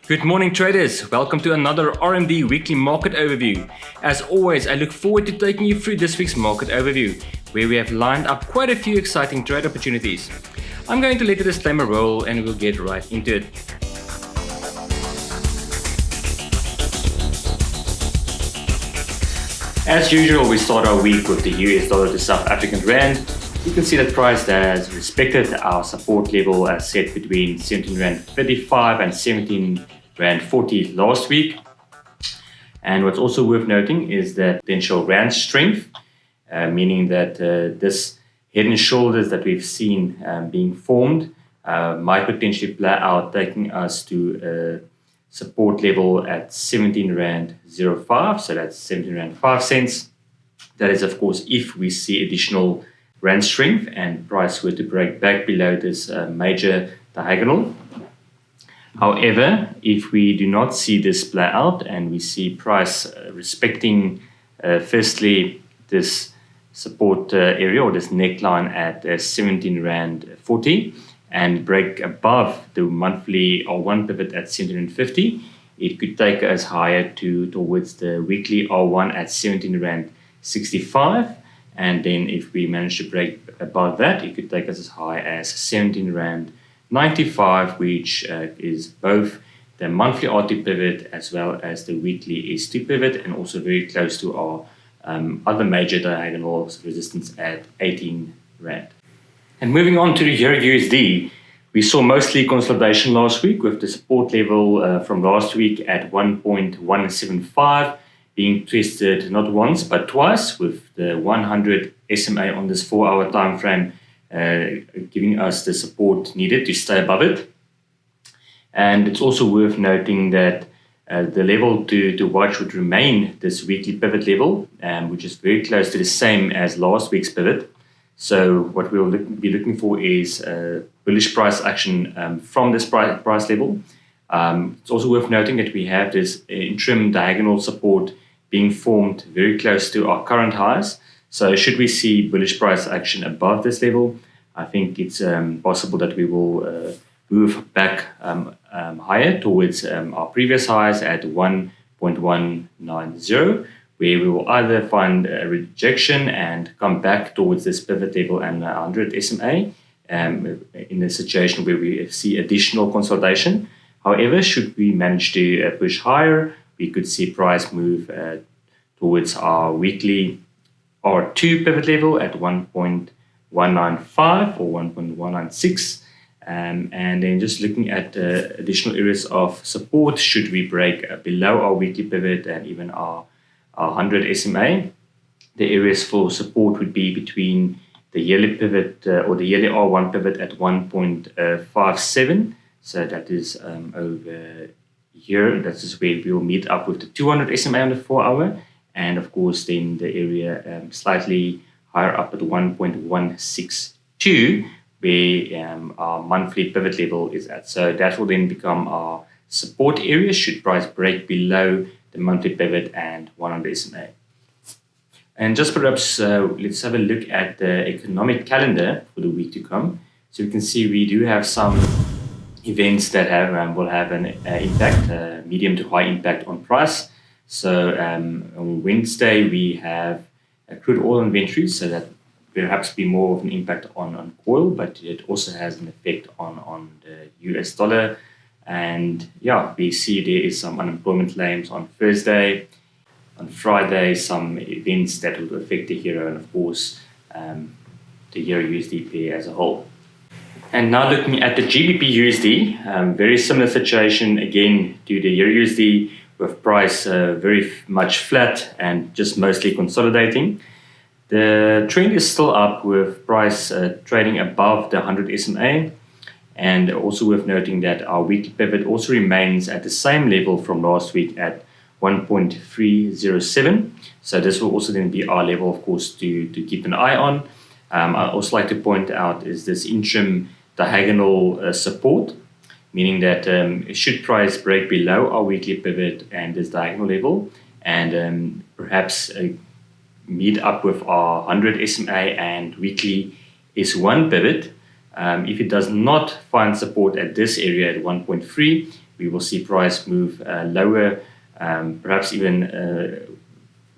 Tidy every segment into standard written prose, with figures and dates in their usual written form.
Good morning traders, welcome to another RMD weekly market overview. As always, I look forward to taking you through this week's market overview, where we have lined up quite a few exciting trade opportunities. I'm going to let the disclaimer roll and we'll get right into it. As usual, we start our week with the US dollar to South African rand. You can see that price has respected our support level as set between 17 Rand 35 and 17 Rand 40 last week. And what's also worth noting is that potential rand strength, meaning that this head and shoulders that we've seen being formed might potentially play out, taking us to a support level at 17 Rand 05, so that's 17 Rand 5 cents. That is, of course, if we see additional rand strength and price were to break back below this major diagonal. However, if we do not see this play out and we see price respecting firstly this support area or this neckline at 17 Rand 40 and break above the monthly R1 pivot at 17.50, it could take us higher towards the weekly R1 at 17 Rand 65. And then if we manage to break above that, it could take us as high as 17 Rand 95, which is both the monthly R2 pivot as well as the weekly S2 pivot, and also very close to our other major diagonal resistance at 18 Rand. And moving on to the Euro USD, we saw mostly consolidation last week with the support level from last week at 1.175. being tested not once but twice, with the 100 SMA on this 4-hour time frame giving us the support needed to stay above it. And it's also worth noting that the level to watch would remain this weekly pivot level, which is very close to the same as last week's pivot. So what we'll be looking for is bullish price action from this price level. It's also worth noting that we have this interim diagonal support being formed very close to our current highs. So should we see bullish price action above this level, I think it's possible that we will move back higher towards our previous highs at 1.190, where we will either find a rejection and come back towards this pivot level and 100 SMA in a situation where we see additional consolidation. However, should we manage to push higher, we could see price move towards our weekly R2 pivot level at 1.195 or 1.196. And then just looking at additional areas of support, should we break below our weekly pivot and even our 100 SMA, the areas for support would be between the yearly pivot or the yearly R1 pivot at 1.57. So that is over here. That is where we will meet up with the 200 SMA on the 4-hour. And of course, then the area slightly higher up at 1.162, where our monthly pivot level is at. So that will then become our support area should price break below the monthly pivot and 100 SMA. And just perhaps let's have a look at the economic calendar for the week to come. So you can see we do have some events that will have an impact, medium to high impact on price. So on Wednesday we have crude oil inventories, so that perhaps be more of an impact on oil, but it also has an effect on the US dollar. And yeah, we see there is some unemployment claims on Thursday. On Friday, some events that will affect the euro and of course the Euro USD pair as a whole. And now looking at the GBPUSD, very similar situation again to the Euro USD, with price very much flat and just mostly consolidating. The trend is still up with price trading above the 100 SMA, and also worth noting that our weekly pivot also remains at the same level from last week at 1.307. So this will also then be our level, of course, to keep an eye on. I'd also like to point out is this interim diagonal support, meaning that should price break below our weekly pivot and this diagonal level and perhaps meet up with our 100 SMA and weekly S1 pivot, if it does not find support at this area at 1.3, we will see price move lower, perhaps even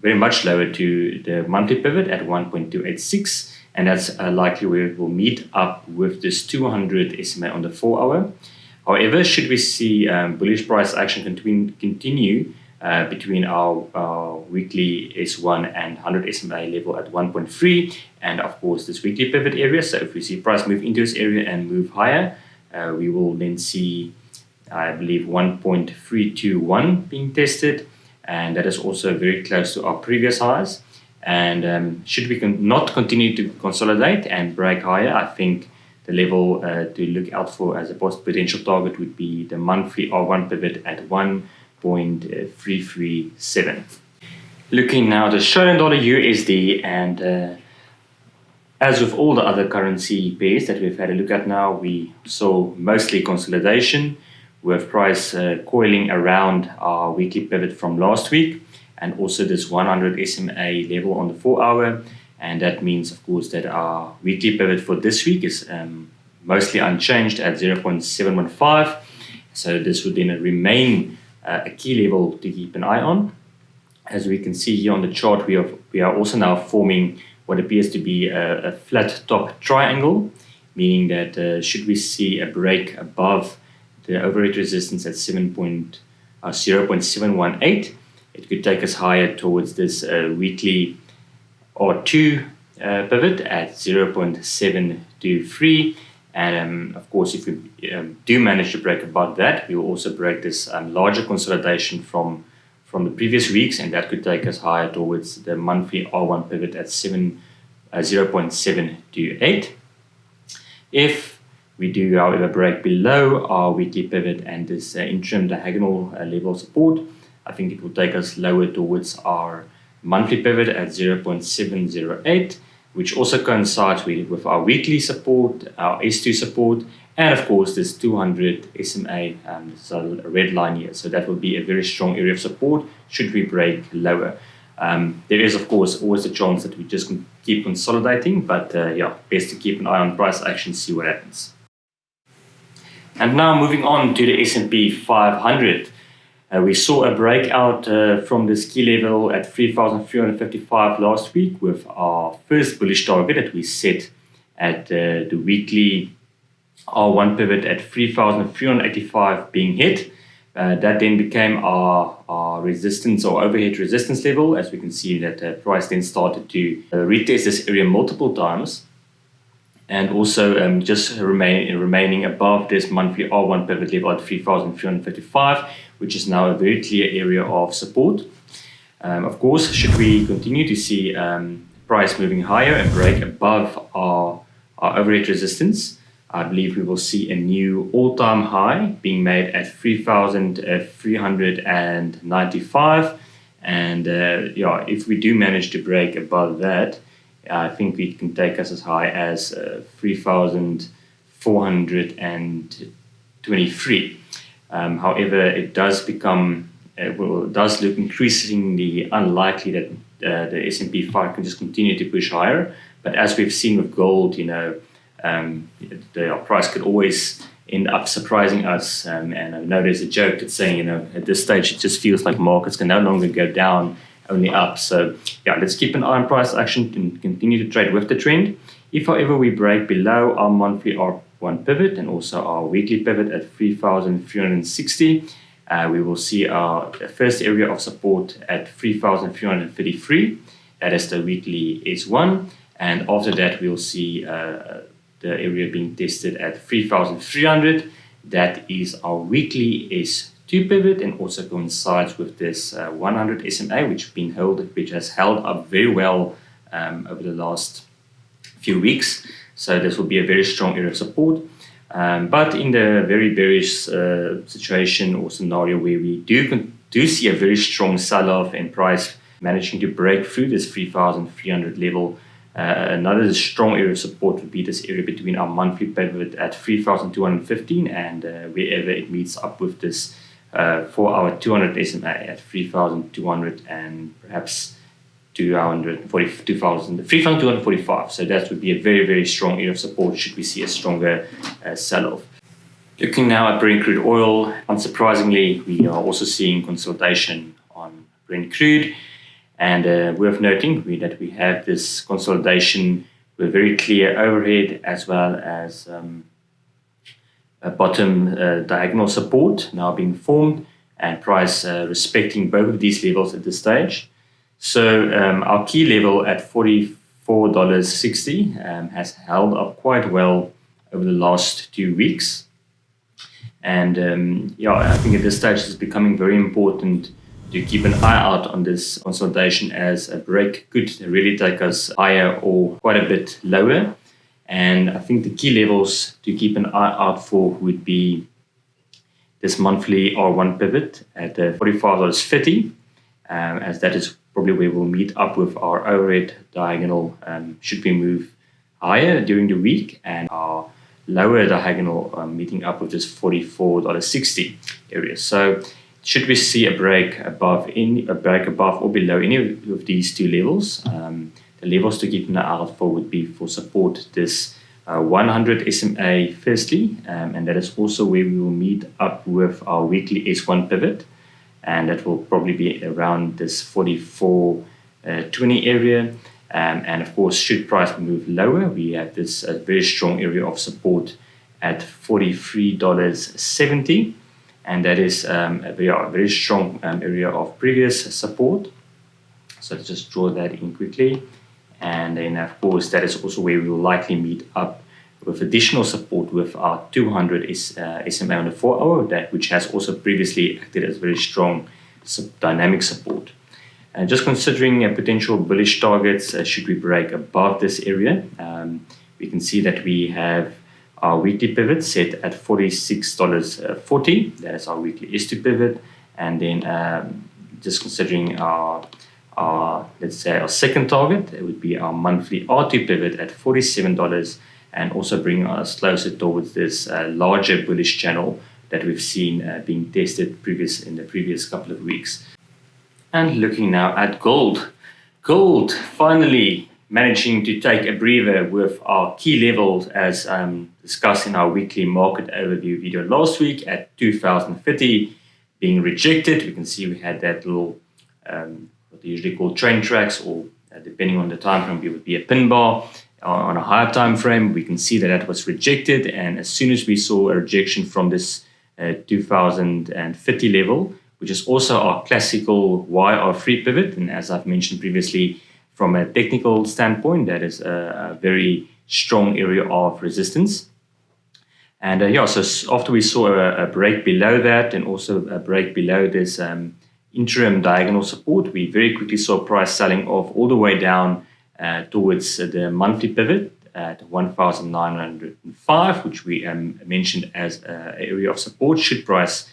very much lower to the monthly pivot at 1.286, and that's likely where it will meet up with this 200 SMA on the 4 hour. However, should we see bullish price action continue between our weekly S1 and 100 SMA level at 1.3, and of course this weekly pivot area, so if we see price move into this area and move higher, we will then see, I believe, 1.321 being tested, and that is also very close to our previous highs. And should we not continue to consolidate and break higher, I think the level to look out for as a potential target would be the monthly R1 pivot at 1.337. Looking now at the Australian dollar USD, and as with all the other currency pairs that we've had a look at now, we saw mostly consolidation, with price coiling around our weekly pivot from last week, and also this 100 SMA level on the 4 hour. And that means, of course, that our weekly pivot for this week is mostly unchanged at 0.715. So this would then remain a key level to keep an eye on. As we can see here on the chart, we are also now forming what appears to be a flat top triangle, meaning that should we see a break above the overhead resistance at 0.718, it could take us higher towards this weekly R2 pivot at 0.723. And of course, if we do manage to break above that, we will also break this larger consolidation from the previous weeks, and that could take us higher towards the monthly R1 pivot at 0.728. If we do, however, break below our weekly pivot and this interim diagonal level support, I think it will take us lower towards our monthly pivot at 0.708, which also coincides with our weekly support, our S2 support, and of course this 200 SMA, so a red line here. So that will be a very strong area of support should we break lower. There is, of course, always a chance that we just keep consolidating, but yeah, best to keep an eye on price action, see what happens. And now moving on to the S&P 500. We saw a breakout from this key level at 3,355 last week, with our first bullish target that we set at the weekly R1 pivot at 3,385 being hit. That then became our resistance or overhead resistance level. As we can see, that price then started to retest this area multiple times, and also just remaining above this monthly R1 pivot level at 3,355, which is now a very clear area of support. Of course, should we continue to see price moving higher and break above our overhead resistance, I believe we will see a new all-time high being made at 3,395. And yeah, if we do manage to break above that, I think it can take us as high as 3,423. However, it does does look increasingly unlikely that the S&P 500 can just continue to push higher. But as we've seen with gold, the price could always end up surprising us. And I know there's a joke that's saying, at this stage, it just feels like markets can no longer go down, only up. So yeah, let's keep an eye on price action and continue to trade with the trend. If, however, we break below our monthly R1 pivot and also our weekly pivot at 3,360, we will see our first area of support at 3,333. That is the weekly S1. And after that, we'll see the area being tested at 3,300. That is our weekly S2 pivot, and also coincides with this 100 SMA, which has held up very well over the last few weeks. So this will be a very strong area of support. But in the very bearish situation or scenario where we do see a very strong sell-off and price managing to break through this 3,300 level, another strong area of support would be this area between our monthly pivot at 3,215 and wherever it meets up with this for our 200 SMA at 3,200 and perhaps 3,245. So that would be a very, very strong area of support should we see a stronger sell-off. Looking now at Brent crude oil, unsurprisingly, we are also seeing consolidation on Brent crude. And worth noting that we have this consolidation with very clear overhead as well as a bottom diagonal support now being formed, and price respecting both of these levels at this stage. So our key level at $44.60 has held up quite well over the last 2 weeks. And I think at this stage it's becoming very important to keep an eye out on this consolidation, as a break could really take us higher or quite a bit lower. And I think the key levels to keep an eye out for would be this monthly R1 pivot at $45.50, as that is probably where we'll meet up with our overhead diagonal should we move higher during the week, and our lower diagonal meeting up with this $44.60 area. So should we see a break above or below any of these two levels, the levels to keep an eye out for would be for support this 100 SMA firstly, and that is also where we will meet up with our weekly S1 pivot, and that will probably be around this 44.20 area. And of course, should price move lower, we have this very strong area of support at $43.70, and that is a very strong area of previous support. So let's just draw that in quickly. And then, of course, that is also where we will likely meet up with additional support with our 200 SMA on the 4 hour, which has also previously acted as very strong dynamic support. And just considering potential bullish targets, should we break above this area, we can see that we have our weekly pivot set at $46.40. That is our weekly S2 pivot. And then just considering our let's say our second target, it would be our monthly R2 pivot at $47, and also bringing us closer towards this larger bullish channel that we've seen being tested in the previous couple of weeks. And looking now at gold. Gold finally managing to take a breather with our key levels as discussed in our weekly market overview video last week at 2030 being rejected. We can see we had that little what they usually call train tracks, or depending on the time frame, it would be a pin bar on a higher time frame. We can see that was rejected, and as soon as we saw a rejection from this 2050 level, which is also our classical YR3 pivot, and as I've mentioned previously, from a technical standpoint, that is a very strong area of resistance. And so after we saw a break below that, and also a break below this interim diagonal support, we very quickly saw price selling off all the way down towards the monthly pivot at 1,905, which we mentioned as an area of support should price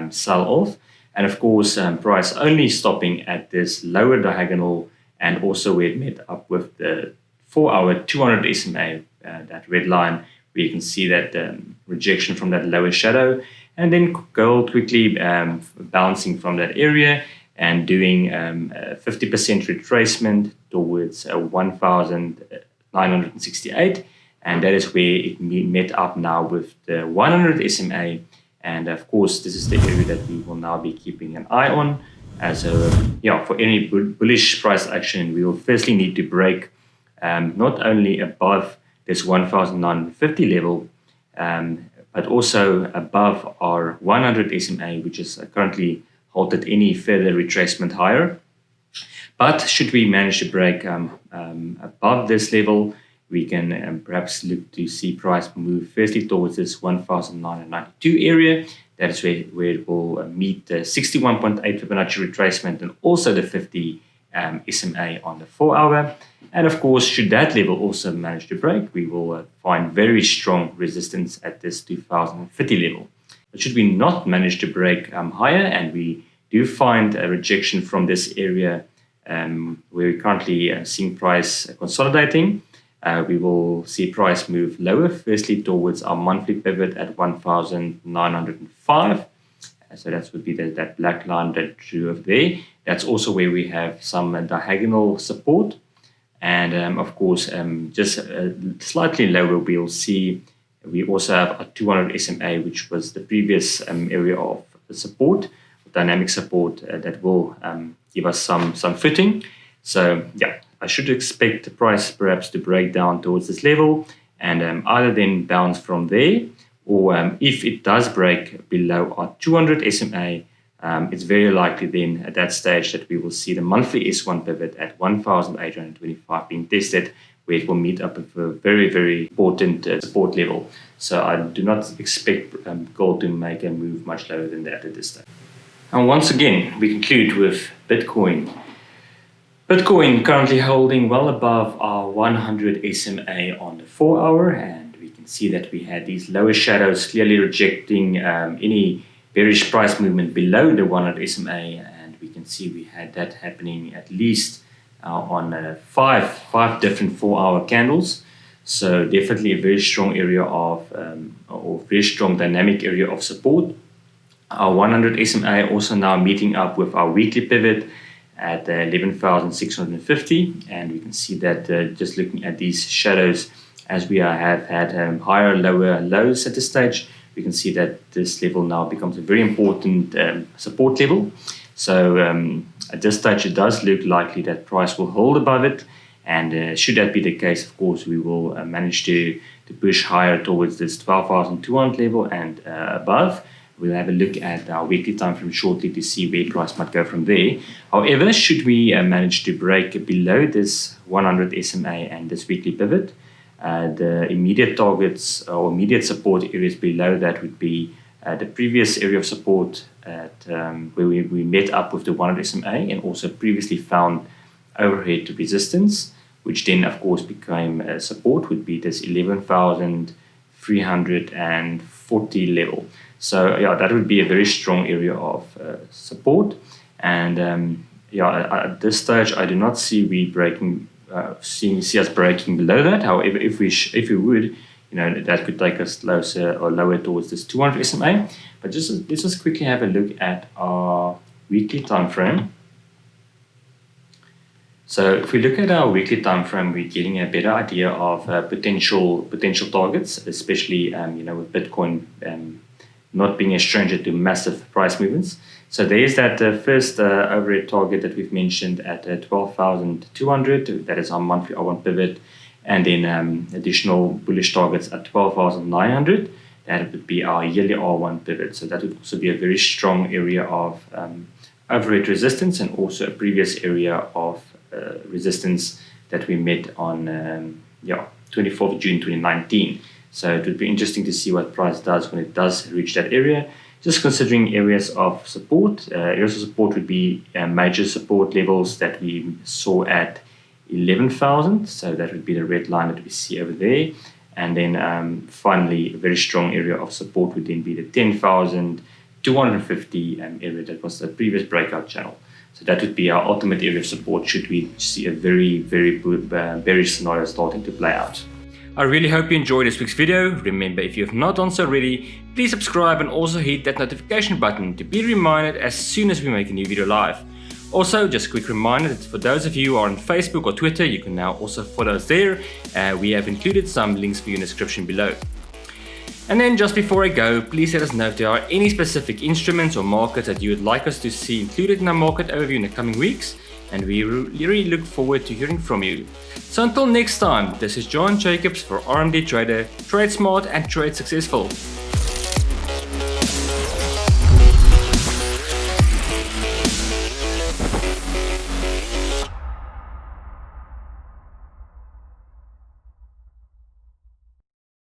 sell off. And of course, price only stopping at this lower diagonal, and also where it met up with the 4 hour 200 SMA, that red line, where you can see that rejection from that lower shadow. And then gold quickly bouncing from that area and doing a 50% retracement towards 1,968. And that is where it met up now with the 100 SMA. And of course, this is the area that we will now be keeping an eye on. For any bullish price action, we will firstly need to break not only above this 1,950 level, but also above our 100 SMA, which is currently halted any further retracement higher. But should we manage to break above this level, we can perhaps look to see price move firstly towards this 1,992 area. That is where it will meet the 61.8 Fibonacci retracement, and also the 50 SMA on the 4 hour. And of course, should that level also manage to break, we will find very strong resistance at this 2050 level. But should we not manage to break higher, and we do find a rejection from this area where we're currently seeing price consolidating, we will see price move lower, firstly towards our monthly pivot at 1,905. So that would be that black line that drew up there. That's also where we have some diagonal support. And of course, just slightly lower, we'll see We also have a 200 SMA, which was the previous area of support, dynamic support that will give us some footing. So yeah, I should expect the price perhaps to break down towards this level and either then bounce from there, or if it does break below our 200 SMA, it's very likely then at that stage that we will see the monthly S1 pivot at 1,825 being tested, where it will meet up with a very, very important support level. So I do not expect gold to make a move much lower than that at this time. And once again, we conclude with Bitcoin. Bitcoin currently holding well above our 100 SMA on the 4-hour, and we can see that we had these lower shadows clearly rejecting any bearish price movement below the 100 SMA, and we can see we had that happening at least on five different 4-hour candles. So definitely a very strong area of or very strong dynamic area of support. Our 100 SMA also now meeting up with our weekly pivot at 11,650, and we can see that just looking at these shadows, as we have had higher, lower lows at this stage, we can see that this level now becomes a very important support level. So at this stage, it does look likely that price will hold above it, and should that be the case, of course, we will manage to push higher towards this 12,200 level and above. We'll have a look at our weekly time frame shortly to see where price might go from there. However, should we manage to break below this 100 SMA and this weekly pivot, the immediate targets or immediate support areas below that would be the previous area of support at where we met up with the 100 SMA and also previously found overhead resistance, which then of course became support, would be this 11,340 level. So yeah, that would be a very strong area of support, and yeah, at this stage I do not see we breaking, see us breaking below that. However, if we would, that could take us closer or lower towards this 200 SMA. But let's just quickly have a look at our weekly time frame. So if we look at our weekly time frame, we're getting a better idea of potential targets, especially with Bitcoin not being a stranger to massive price movements. So there's that first overhead target that we've mentioned at 12,200. That is our monthly R1 pivot, and then additional bullish targets at 12,900. That would be our yearly R1 pivot. So that would also be a very strong area of overhead resistance, and also a previous area of resistance that we met on 24th of June 2019. So it would be interesting to see what price does when it does reach that area. Just considering areas of support, would be major support levels that we saw at 11,000. So that would be the red line that we see over there. And then finally, a very strong area of support would then be the 10,250 area that was the previous breakout channel. So that would be our ultimate area of support should we see a very, very bearish scenario starting to play out. I really hope you enjoyed this week's video. Remember, if you have not done so already, please subscribe and also hit that notification button to be reminded as soon as we make a new video live. Also, just a quick reminder that for those of you who are on Facebook or Twitter, you can now also follow us there. We have included some links for you in the description below. And then just before I go, please let us know if there are any specific instruments or markets that you would like us to see included in our market overview in the coming weeks, and we really look forward to hearing from you. So until next time, this is John Jacobs for RMDTRADER. Trade smart and trade successful.